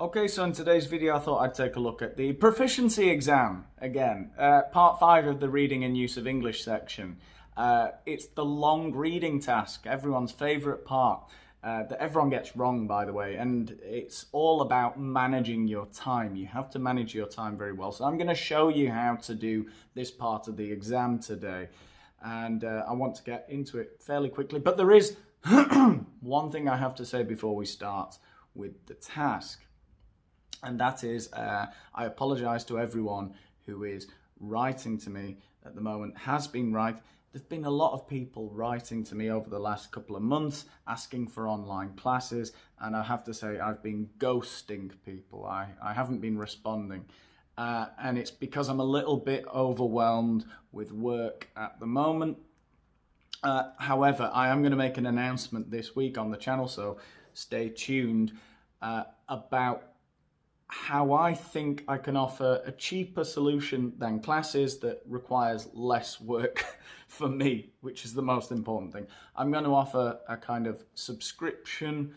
Okay, so in today's video I thought I'd take a look at the proficiency exam again, part 5 of the reading and use of English section. It's the long reading task, everyone's favourite part, that everyone gets wrong, by the way, and it's all about managing your time. You have to manage your time very well, so I'm going to show you how to do this part of the exam today, and I want to get into it fairly quickly, but there is one thing I have to say before we start with the task. And that is, I apologise to everyone who is writing to me at the moment, has been There's been a lot of people writing to me over the last couple of months, asking for online classes, and I have to say I've been ghosting people. I haven't been responding. And it's because I'm a little bit overwhelmed with work at the moment. However, I am going to make an announcement this week on the channel, so stay tuned, about how I think I can offer a cheaper solution than classes that requires less work for me, which is the most important thing. I'm going to offer a kind of subscription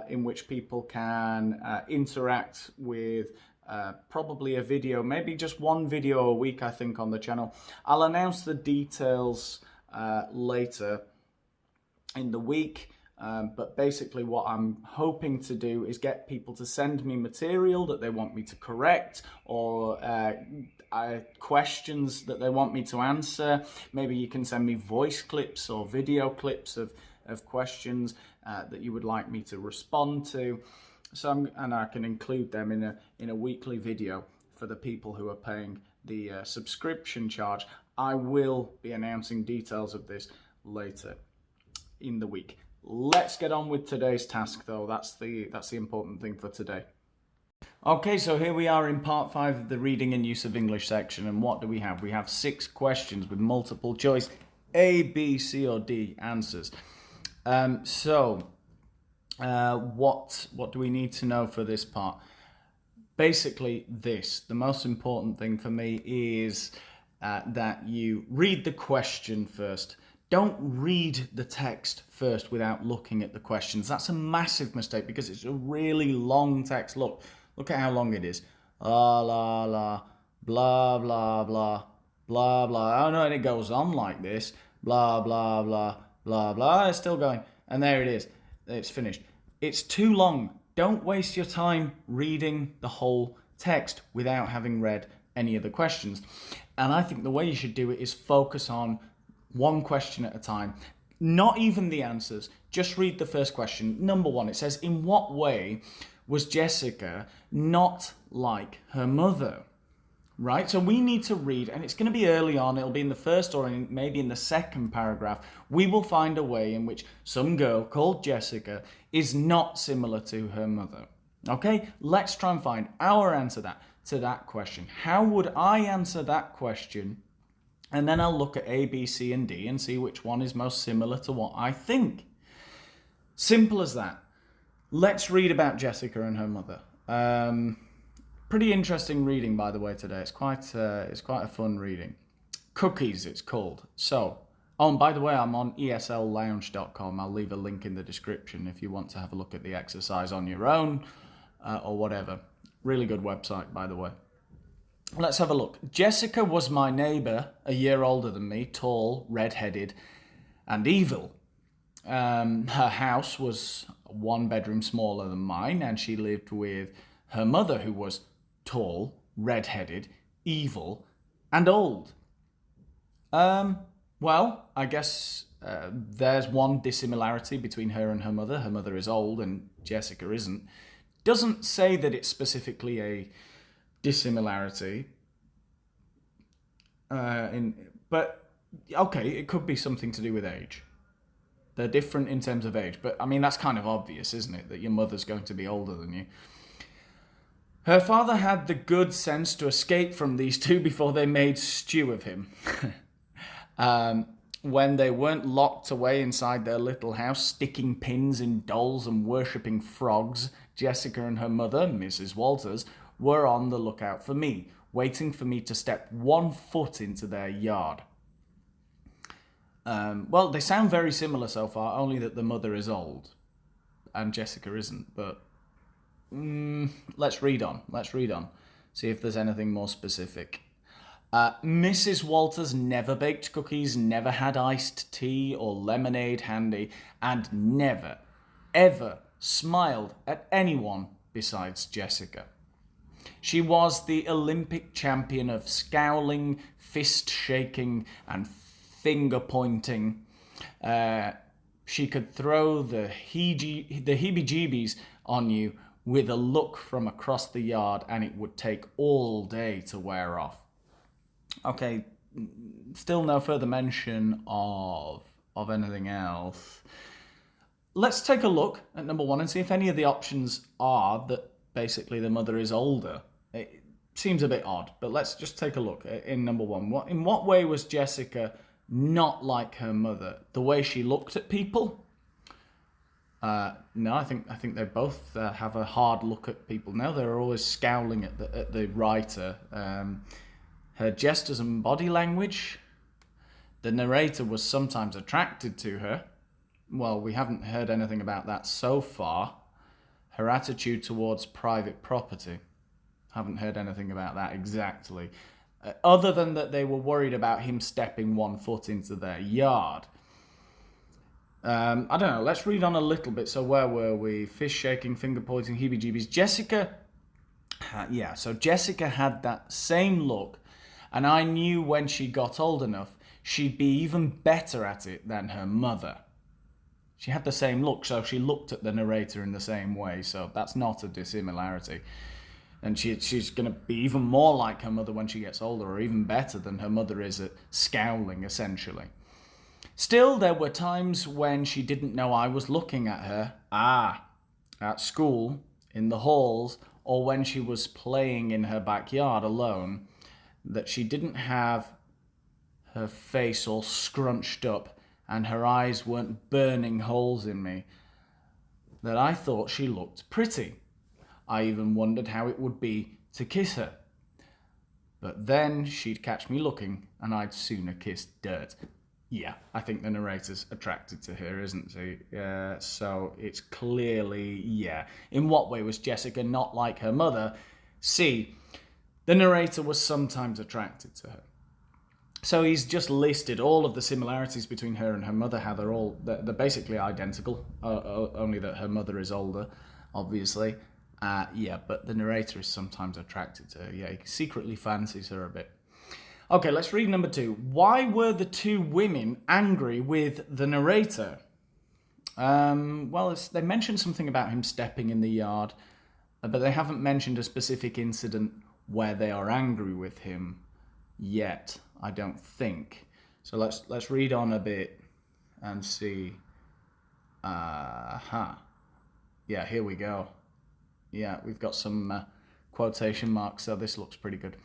in which people can interact with probably a video, maybe just one video a week, I think, on the channel. I'll announce the details later in the week. But basically what I'm hoping to do is get people to send me material that they want me to correct, or questions that they want me to answer. Maybe you can send me voice clips or video clips of questions that you would like me to respond to. And I can include them in a weekly video for the people who are paying the subscription charge. I will be announcing details of this later in the week. Let's get on with today's task, though. That's the important thing for today. Okay, so here we are in part 5 of the reading and use of English section, and what do we have? We have 6 questions with multiple choice A, B, C or D answers. What do we need to know for this part? Basically this, the most important thing for me is that you read the question first. Don't read the text first without looking at the questions. That's a massive mistake because it's a really long text. Look at how long it is. La la la, blah blah blah, blah blah. Oh no, and it goes on like this. Blah blah blah, blah blah. It's still going, and there it is. It's finished. It's too long. Don't waste your time reading the whole text without having read any of the questions. And I think the way you should do it is focus on one question at a time, not even the answers, just read the first question. Number 1, it says, in what way was Jessica not like her mother? Right, so we need to read, and it's going to be early on, it'll be in the first or maybe in the second paragraph. We will find a way in which some girl called Jessica is not similar to her mother. Okay, let's try and find our answer to that question. How would I answer that question? And then I'll look at A, B, C, and D and see which one is most similar to what I think. Simple as that. Let's read about Jessica and her mother. Pretty interesting reading, by the way, today. It's quite a fun reading. Cookies, it's called. So, oh, and by the way, I'm on ESLLounge.com. I'll leave a link in the description if you want to have a look at the exercise on your own or whatever. Really good website, by the way. Let's have a look. Jessica was my neighbour, a year older than me, tall, red-headed, and evil. Her house was 1 bedroom smaller than mine, and she lived with her mother, who was tall, red-headed, evil, and old. Well, I guess there's one dissimilarity between her and her mother. Her mother is old, and Jessica isn't. Doesn't say that it's specifically a dissimilarity, but okay, it could be something to do with age. They're different in terms of age, but I mean that's kind of obvious, isn't it, that your mother's going to be older than you. Her father had the good sense to escape from these two before they made stew of him. When they weren't locked away inside their little house, sticking pins in dolls and worshipping frogs, Jessica and her mother, Mrs. Walters, were on the lookout for me, waiting for me to step 1 foot into their yard. Well, they sound very similar so far, only that the mother is old and Jessica isn't, but let's read on. See if there's anything more specific. Mrs. Walters never baked cookies, never had iced tea or lemonade handy, and never, ever smiled at anyone besides Jessica. She was the Olympic champion of scowling, fist shaking, and finger pointing. She could throw the heebie-jeebies on you with a look from across the yard, and it would take all day to wear off. Okay, still no further mention of anything else. Let's take a look at number one and see if any of the options are that basically the mother is older. It seems a bit odd, but let's just take a look in number one. In what way was Jessica not like her mother? The way she looked at people? No, I think they both have a hard look at people. No, they're always scowling at the writer. Her gestures and body language. The narrator was sometimes attracted to her. Well, we haven't heard anything about that so far. Her attitude towards private property. Haven't heard anything about that exactly. Other than that they were worried about him stepping 1 foot into their yard. I don't know, let's read on a little bit. So where were we? Fish shaking, finger pointing, heebie-jeebies. Jessica had that same look, and I knew when she got old enough, she'd be even better at it than her mother. She had the same look, so she looked at the narrator in the same way, so that's not a dissimilarity. And she's going to be even more like her mother when she gets older, or even better than her mother is at scowling, essentially. Still, there were times when she didn't know I was looking at her. At school, in the halls, or when she was playing in her backyard alone, that she didn't have her face all scrunched up and her eyes weren't burning holes in me, that I thought she looked pretty. I even wondered how it would be to kiss her. But then she'd catch me looking and I'd sooner kiss dirt. Yeah, I think the narrator's attracted to her, isn't she? So it's clearly, yeah. In what way was Jessica not like her mother? C, the narrator was sometimes attracted to her. So he's just listed all of the similarities between her and her mother, how they're basically identical, only that her mother is older, obviously. But the narrator is sometimes attracted to her. Yeah, he secretly fancies her a bit. Okay, let's read number 2. Why were the two women angry with the narrator? They mentioned something about him stepping in the yard, but they haven't mentioned a specific incident where they are angry with him yet, I don't think. So let's read on a bit and see. Yeah, here we go. Yeah, we've got some quotation marks, so this looks pretty good.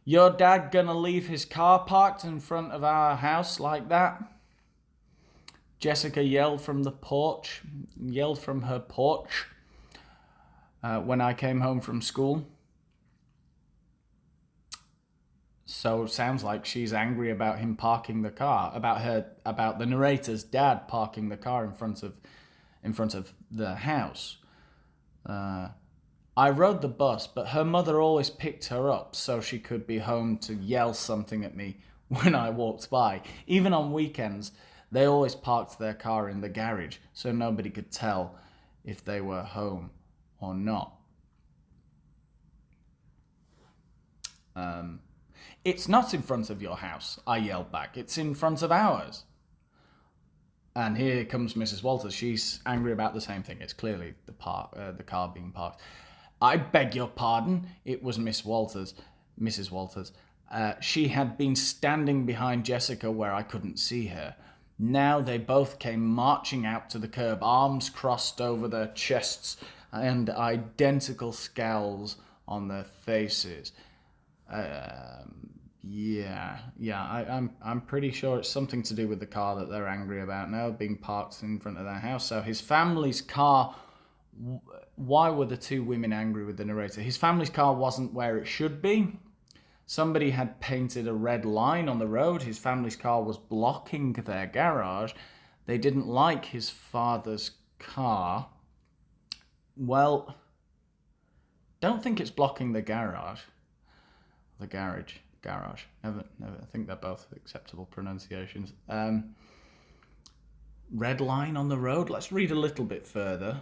Your dad gonna leave his car parked in front of our house like that? Jessica yelled from her porch when I came home from school. So it sounds like she's angry about him parking the car, about the narrator's dad parking the car in front of the house. I rode the bus, but her mother always picked her up so she could be home to yell something at me when I walked by. Even on weekends, they always parked their car in the garage so nobody could tell if they were home or not. It's not in front of your house, I yelled back. It's in front of ours. And here comes Mrs. Walters. She's angry about the same thing. It's clearly the car being parked. I beg your pardon. It was Mrs. Walters. She had been standing behind Jessica where I couldn't see her. Now they both came marching out to the curb, arms crossed over their chests and identical scowls on their faces. I'm pretty sure it's something to do with the car that they're angry about now being parked in front of their house. So his family's car, why were the two women angry with the narrator? His family's car wasn't where it should be. Somebody had painted a red line on the road. His family's car was blocking their garage. They didn't like his father's car. Well, don't think it's blocking the garage. The garage. Never. I think they're both acceptable pronunciations. Red line on the road. Let's read a little bit further.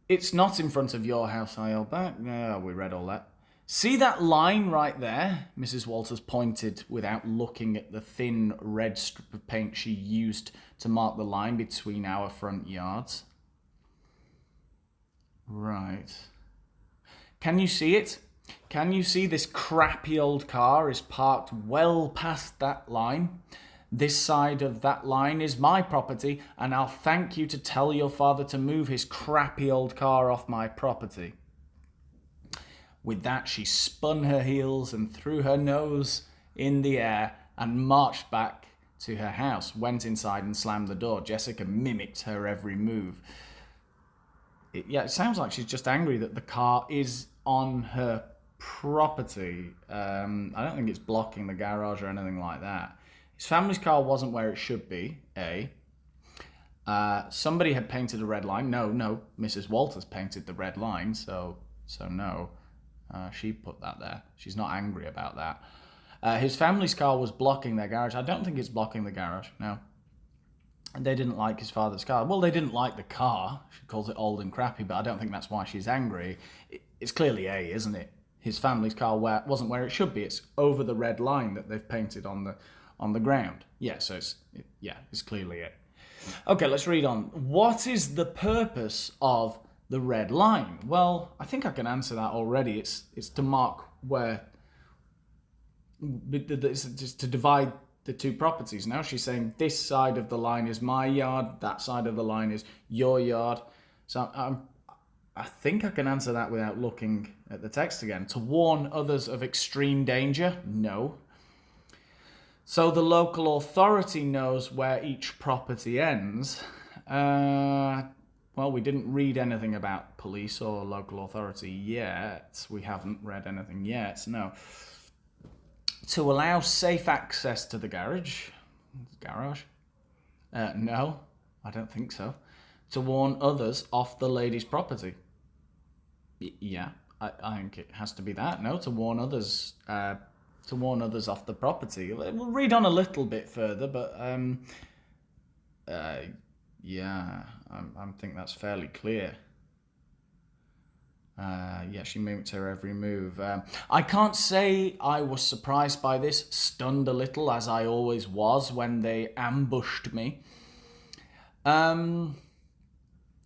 It's not in front of your house, I yelled back. No, we read all that. See that line right there? Mrs. Walters pointed without looking at the thin red strip of paint she used to mark the line between our front yards. Right. Can you see it? Can you see this crappy old car is parked well past that line? This side of that line is my property, and I'll thank you to tell your father to move his crappy old car off my property. With that, she spun her heels and threw her nose in the air and marched back to her house, went inside and slammed the door. Jessica mimicked her every move. It sounds like she's just angry that the car is on her property. I don't think it's blocking the garage or anything like that. His family's car wasn't where it should be, A. Somebody had painted a red line. No, Mrs. Walters painted the red line, so no. She put that there. She's not angry about that. His family's car was blocking their garage. I don't think it's blocking the garage, no. They didn't like his father's car. Well, they didn't like the car. She calls it old and crappy, but I don't think that's why she's angry. It's clearly A, isn't it? His family's car wasn't where it should be. It's over the red line that they've painted on the ground. Yeah, so it's clearly A. Okay, let's read on. What is the purpose of the red line? Well, I think I can answer that already. It's to mark where, it's just to divide the two properties. Now she's saying this side of the line is my yard, that side of the line is your yard. So I think I can answer that without looking at the text again. To warn others of extreme danger? No. So the local authority knows where each property ends. Well, we didn't read anything about police or local authority yet. We haven't read anything yet, no. To allow safe access to the garage? No, I don't think so. To warn others off the lady's property? Yeah, I think it has to be that, no? To warn others off the property. We'll read on a little bit further, but yeah, I think that's fairly clear. Yeah, she mimicked her every move. I can't say I was surprised by this, stunned a little, as I always was when they ambushed me,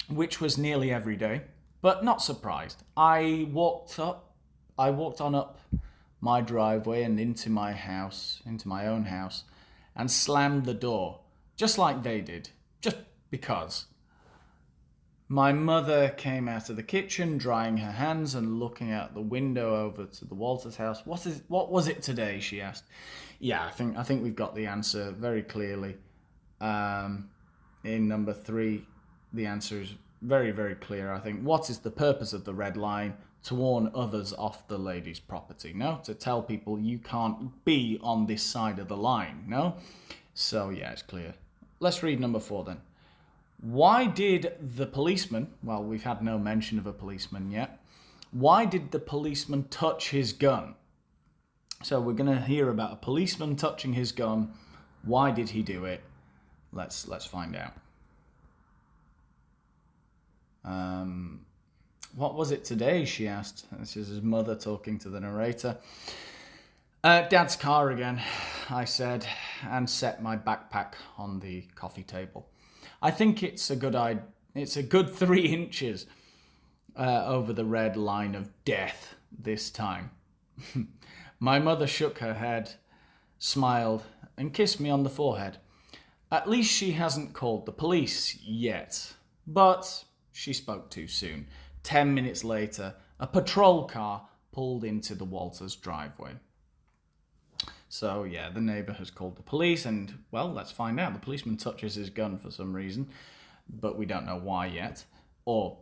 which was nearly every day, but not surprised. I walked on up my driveway and into my own house, and slammed the door, just like they did, just because. My mother came out of the kitchen, drying her hands and looking out the window over to the Walters house. What was it today? She asked. Yeah, I think we've got the answer very clearly. In number 3, the answer is very, very clear. I think. What is the purpose of the red line? To warn others off the lady's property. No, to tell people you can't be on this side of the line. No, so yeah, it's clear. Let's read number 4 then. Why did the policeman, well, we've had no mention of a policeman yet, why did the policeman touch his gun? So we're going to hear about a policeman touching his gun. Why did he do it? Let's find out. What was it today, she asked. This is his mother talking to the narrator. Dad's car again, I said, and set my backpack on the coffee table. I think it's a good 3 inches over the red line of death this time. My mother shook her head, smiled, and kissed me on the forehead. At least she hasn't called the police yet. But she spoke too soon. 10 minutes later, a patrol car pulled into the Walters' driveway. So, yeah, the neighbour has called the police and, well, let's find out. The policeman touches his gun for some reason, but we don't know why yet. Or,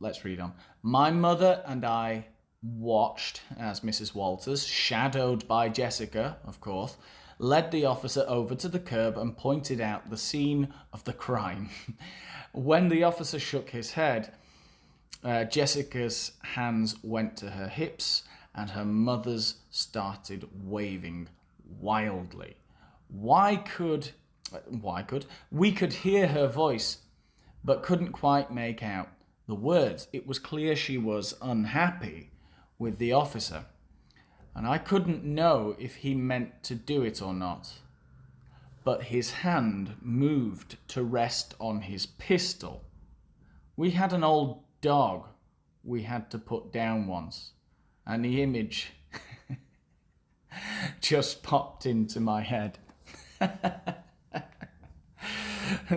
let's read on. My mother and I watched as Mrs. Walters, shadowed by Jessica, of course, led the officer over to the curb and pointed out the scene of the crime. When the officer shook his head, Jessica's hands went to her hips and her mother's started waving wildly. We could hear her voice, but couldn't quite make out the words. It was clear she was unhappy with the officer, and I couldn't know if he meant to do it or not. But his hand moved to rest on his pistol. We had an old dog we had to put down once, and the image just popped into my head.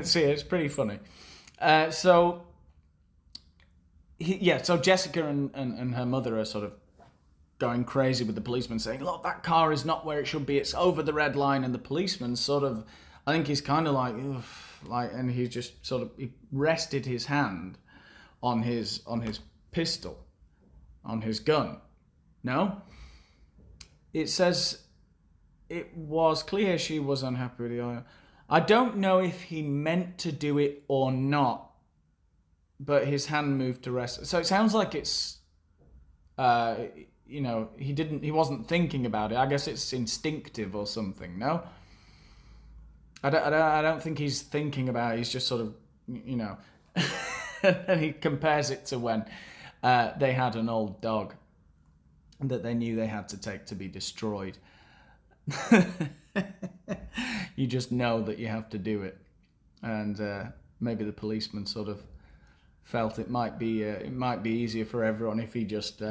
See, it's pretty funny. So Jessica and her mother are sort of going crazy with the policeman, saying, look, that car is not where it should be, it's over the red line. And the policeman sort of, I think he's kind of like, and he just sort of, he rested his hand on his pistol, on his gun. No? It says it was clear she was unhappy with the oil. I don't know if he meant to do it or not, but his hand moved to rest. So it sounds like it's, he wasn't thinking about it. I guess it's instinctive or something, no? I don't think he's thinking about it. He's just sort of, and he compares it to when they had an old dog that they knew they had to take to be destroyed. You just know that you have to do it. And maybe the policeman sort of felt it might be easier for everyone if he just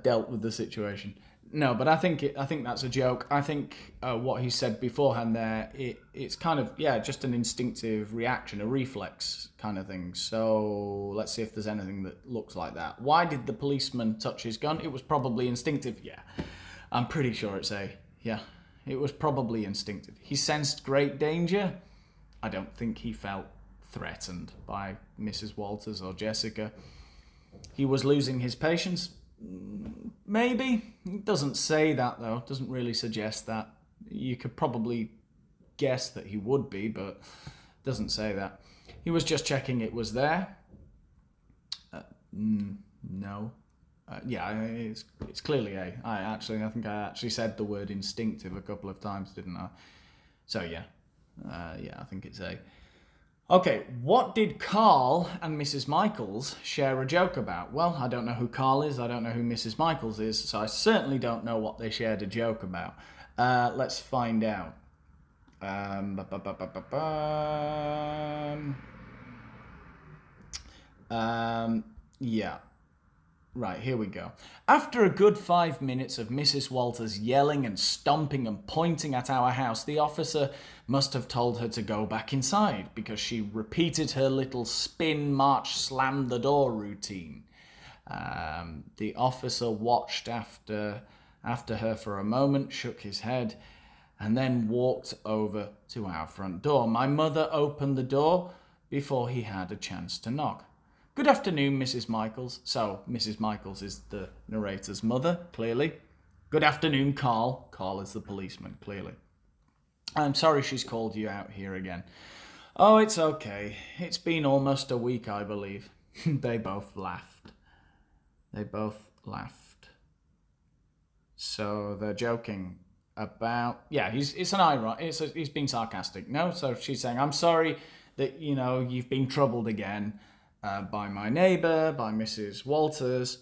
dealt with the situation. No, but I think that's a joke. I think what he said beforehand there, it's kind of, just an instinctive reaction, a reflex kind of thing. So let's see if there's anything that looks like that. Why did the policeman touch his gun? It was probably instinctive. Yeah, I'm pretty sure it's it was probably instinctive. He sensed great danger. I don't think he felt threatened by Mrs. Walters or Jessica. He was losing his patience. Maybe. It doesn't say that, though. It doesn't really suggest that. You could probably guess that he would be, but it doesn't say that. He was just checking it was there. No. It's clearly A. I think I actually said the word instinctive a couple of times, didn't I? So, I think it's A. Okay, what did Carl and Mrs. Michaels share a joke about? Well, I don't know who Carl is, I don't know who Mrs. Michaels is, so I certainly don't know what they shared a joke about. Let's find out. Right, here we go. After a good 5 minutes of Mrs. Walters yelling and stomping and pointing at our house, the officer must have told her to go back inside because she repeated her little spin, march, slam the door routine. The officer watched after her for a moment, shook his head, and then walked over to our front door. My mother opened the door before he had a chance to knock. Good afternoon, Mrs. Michaels. So, Mrs. Michaels is the narrator's mother, clearly. Good afternoon, Carl. Carl is the policeman, clearly. I'm sorry she's called you out here again. Oh, it's okay. It's been almost a week, I believe. They both laughed. So they're joking about... it's an irony. He's being sarcastic. No? So she's saying, I'm sorry that, you've been troubled again. By my neighbour, by Mrs. Walters,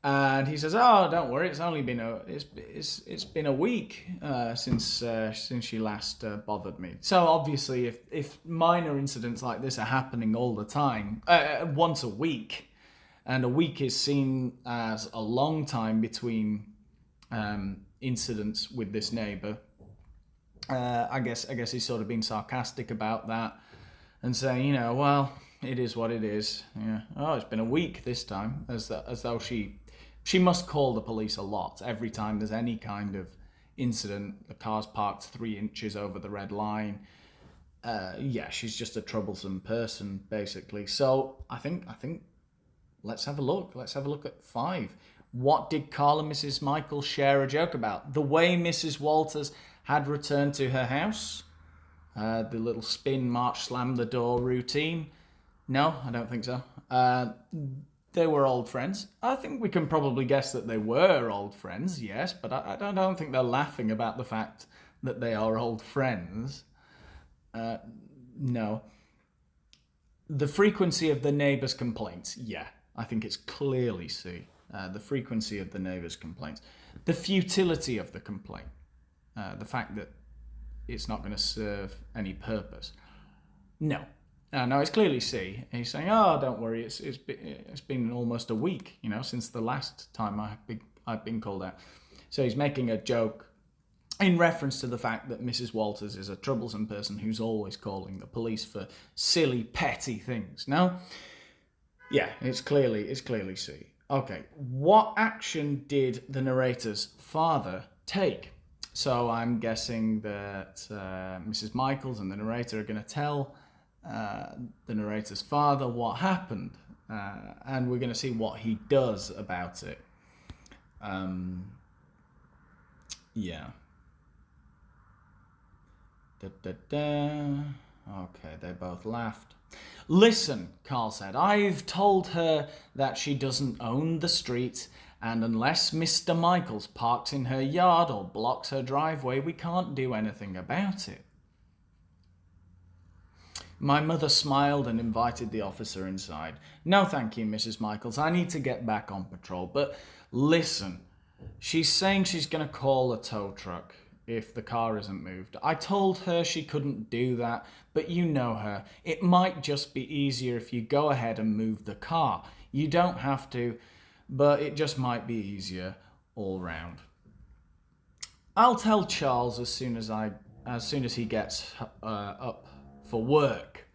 and he says, "Oh, don't worry, it's only been a week since she last bothered me." So obviously, if minor incidents like this are happening all the time, once a week, and a week is seen as a long time between incidents with this neighbour, I guess he's sort of being sarcastic about that and saying, well. It is what it is. Yeah. Oh, it's been a week this time, as though she must call the police a lot every time there's any kind of incident. The car's parked 3 inches over the red line. She's just a troublesome person, basically. So I think let's have a look. Let's have a look at 5. What did Carl and Mrs. Michaels share a joke about? The way Mrs. Walters had returned to her house? The little spin, march, slam the door routine? No, I don't think so. They were old friends. I think we can probably guess that they were old friends, yes, but I don't think they're laughing about the fact that they are old friends. No. The frequency of the neighbours' complaints, yeah, I think it's clearly C. The frequency of the neighbours' complaints. The futility of the complaint. The fact that it's not going to serve any purpose. No. No, it's clearly C. He's saying, "Oh, don't worry, it's been almost a week, since the last time I've been called out." So he's making a joke in reference to the fact that Mrs. Walters is a troublesome person who's always calling the police for silly, petty things. No? Yeah, it's clearly C. Okay, what action did the narrator's father take? So I'm guessing that Mrs. Michaels and the narrator are going to tell the narrator's father what happened, and we're going to see what he does about it. Yeah. Okay, they both laughed. "Listen," Carl said, "I've told her that she doesn't own the street, and unless Mr. Michaels parks in her yard or blocks her driveway, we can't do anything about it." My mother smiled and invited the officer inside. "No, thank you, Mrs. Michaels. I need to get back on patrol. But listen, she's saying she's going to call a tow truck if the car isn't moved. I told her she couldn't do that, but you know her. It might just be easier if you go ahead and move the car. You don't have to, but it just might be easier all round. I'll tell Charles as soon as he gets up for work.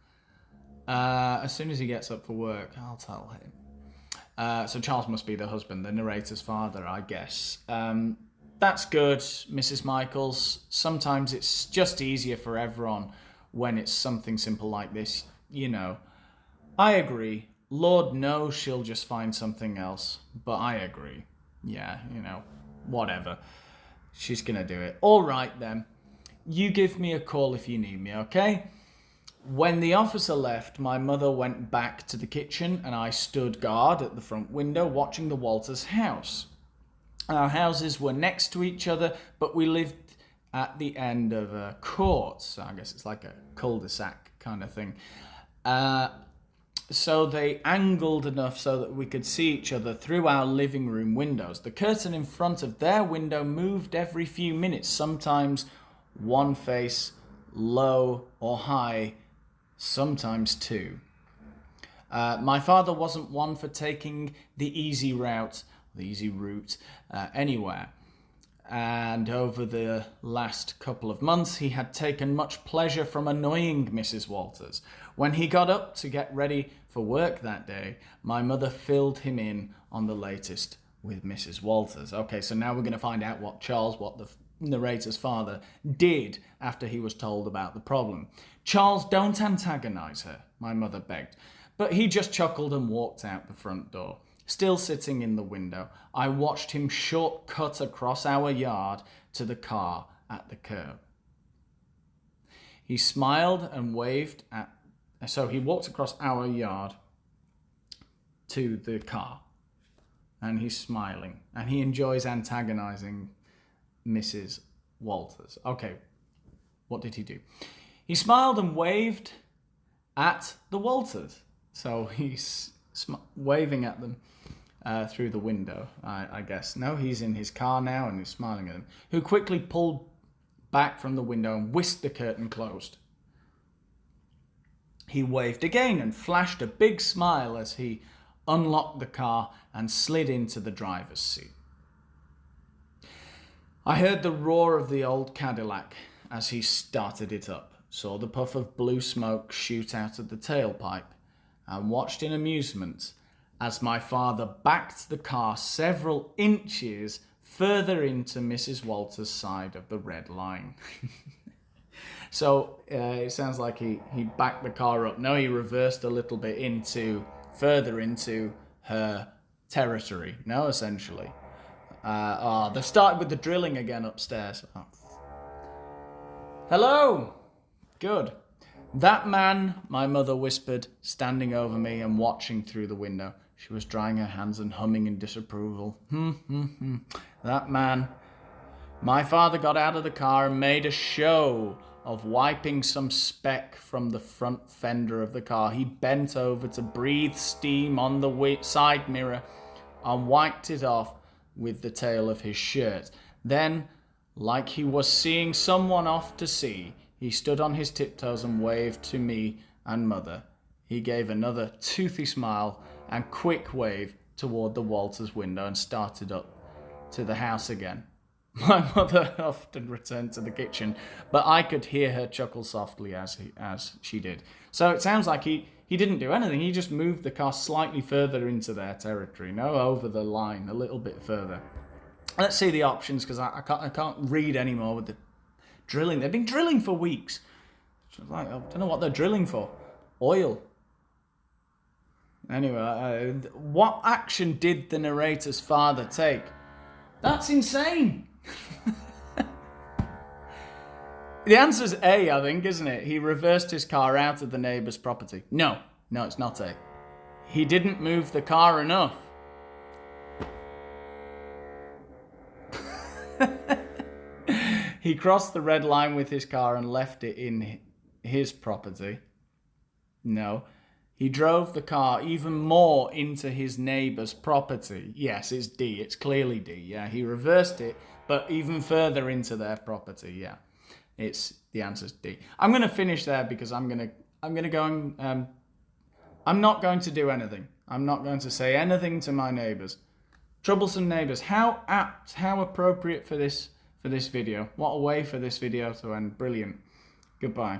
As soon as he gets up for work, I'll tell him." So Charles must be the husband, the narrator's father, I guess. "That's good, Mrs. Michaels. Sometimes it's just easier for everyone when it's something simple like this, I agree. Lord knows she'll just find something else, but I agree. Yeah, whatever. She's gonna do it. All right then. You give me a call if you need me, okay?" When the officer left, my mother went back to the kitchen and I stood guard at the front window watching the Walters house. Our houses were next to each other, but we lived at the end of a court, so I guess it's like a cul-de-sac kind of thing. So they angled enough so that we could see each other through our living room windows. The curtain in front of their window moved every few minutes, sometimes one face low or high, sometimes two. My father wasn't one for taking the easy route anywhere. And over the last couple of months, he had taken much pleasure from annoying Mrs. Walters. When he got up to get ready for work that day, my mother filled him in on the latest with Mrs. Walters. Okay, so now we're going to find out what the narrator's father did after he was told about the problem. "Charles, don't antagonize her," my mother begged. But he just chuckled and walked out the front door. Still sitting in the window, I watched him shortcut across our yard to the car at the curb. He smiled and waved so he walked across our yard to the car, and he's smiling, and he enjoys antagonizing Mrs. Walters. Okay, what did he do? He smiled and waved at the Walters. So he's waving at them through the window, I guess. No, he's in his car now and he's smiling at them, who quickly pulled back from the window and whisked the curtain closed. He waved again and flashed a big smile as he unlocked the car and slid into the driver's seat. I heard the roar of the old Cadillac as he started it up, saw the puff of blue smoke shoot out of the tailpipe, and watched in amusement as my father backed the car several inches further into Mrs. Walters' side of the red line. So it sounds like he backed the car up. No, he reversed a little bit further into her territory, no, essentially. They've started with the drilling again upstairs. Oh. Hello! Good. That man, my mother whispered, standing over me and watching through the window. She was drying her hands and humming in disapproval. That man. My father got out of the car and made a show of wiping some speck from the front fender of the car. He bent over to breathe steam on the side mirror and wiped it off with the tail of his shirt. Then, like he was seeing someone off to sea, he stood on his tiptoes and waved to me and mother. He gave another toothy smile and quick wave toward the Walters window and started up to the house again. My mother often returned to the kitchen, but I could hear her chuckle softly as she did. So it sounds like he didn't do anything. He just moved the car slightly further into their territory, over the line, a little bit further. Let's see the options, because I can't read anymore with the drilling. They've been drilling for weeks. I don't know what they're drilling for. Oil. Anyway, what action did the narrator's father take? That's insane. The answer's A, I think, isn't it? He reversed his car out of the neighbour's property. No, it's not A. He didn't move the car enough. He crossed the red line with his car and left it in his property. No. He drove the car even more into his neighbour's property. Yes, it's D. It's clearly D. Yeah, he reversed it, but even further into their property. Yeah, the answer's D. I'm going to finish there because I'm going to go and I'm not going to do anything. I'm not going to say anything to my neighbours. Troublesome neighbours. How apt, how appropriate for this video. What a way for this video to end. Brilliant. Goodbye.